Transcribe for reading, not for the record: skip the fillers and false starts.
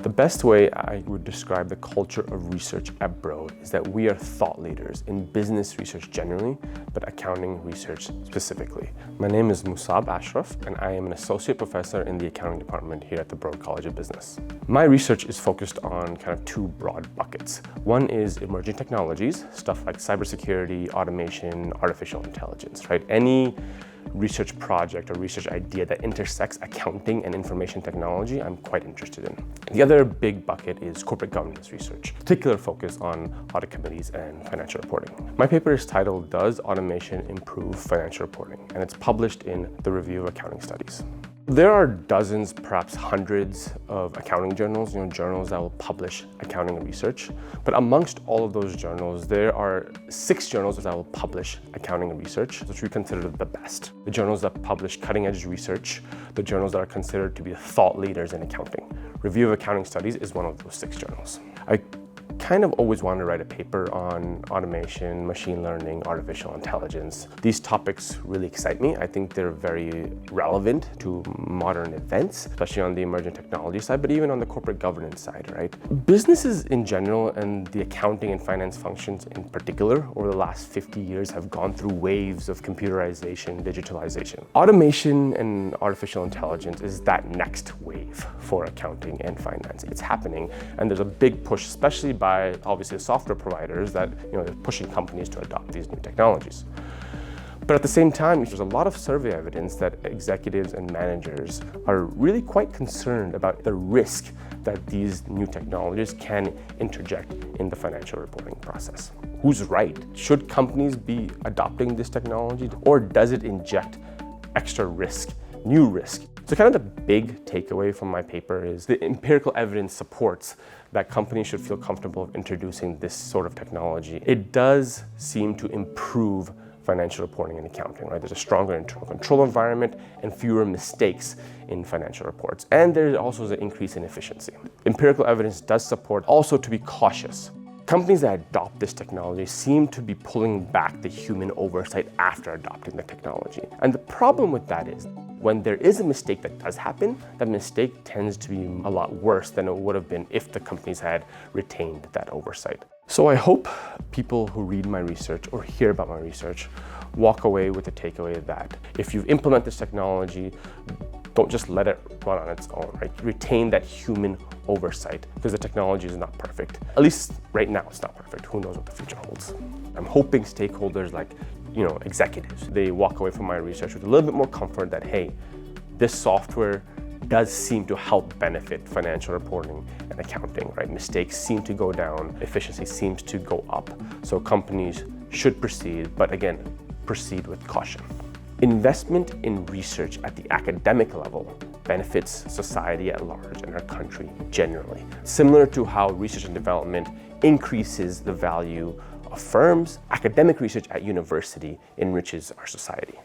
The best way I would describe the culture of research at Broad is that we are thought leaders in business research generally, but accounting research specifically. My name is Musaib Ashraf, and I am an associate professor in the accounting department here at the Broad College of Business. My research is focused on kind of two broad buckets. One is emerging technologies, stuff like cybersecurity, automation, artificial intelligence, right? Any research project or research idea that intersects accounting and information technology, I'm quite interested in. The other big bucket is corporate governance research, particular focus on audit committees and financial reporting. My paper is titled, "Does Automation Improve Financial Reporting?" and it's published in the Review of Accounting Studies. There are dozens, perhaps hundreds of accounting journals, journals that will publish accounting research. But amongst all of those journals, there are 6 journals that will publish accounting research, which we consider the best. The journals that publish cutting-edge research, the journals that are considered to be the thought leaders in accounting. Review of Accounting Studies is one of those 6 journals. I kind of always wanted to write a paper on automation, machine learning, artificial intelligence. These topics really excite me. I think they're very relevant to modern events, especially on the emerging technology side, but even on the corporate governance side, right? Businesses in general and the accounting and finance functions in particular over the last 50 years have gone through waves of computerization, digitalization. Automation and artificial intelligence is that next wave for accounting and finance. It's happening, and there's a big push, especially by obviously the software providers that they're pushing companies to adopt these new technologies. But at the same time, there's a lot of survey evidence that executives and managers are really quite concerned about the risk that these new technologies can interject in the financial reporting process. Who's right? Should companies be adopting this technology, or does it inject extra risk, new risk? So kind of the big takeaway from my paper is the empirical evidence supports that companies should feel comfortable introducing this sort of technology. It does seem to improve financial reporting and accounting, right? There's a stronger internal control environment and fewer mistakes in financial reports. And there also is an increase in efficiency. Empirical evidence does support also to be cautious. Companies that adopt this technology seem to be pulling back the human oversight after adopting the technology. And the problem with that is, when there is a mistake that does happen, that mistake tends to be a lot worse than it would have been if the companies had retained that oversight. So I hope people who read my research or hear about my research walk away with the takeaway that if you implement this technology, don't just let it run on its own, right? Retain that human oversight, because the technology is not perfect. At least right now, it's not perfect. Who knows what the future holds? I'm hoping stakeholders like executives, they walk away from my research with a little bit more comfort that, hey, this software does seem to help benefit financial reporting and accounting, right? Mistakes seem to go down, efficiency seems to go up. So companies should proceed, but again, proceed with caution. Investment in research at the academic level benefits society at large and our country generally. Similar to how research and development increases the value of firms, academic research at university enriches our society.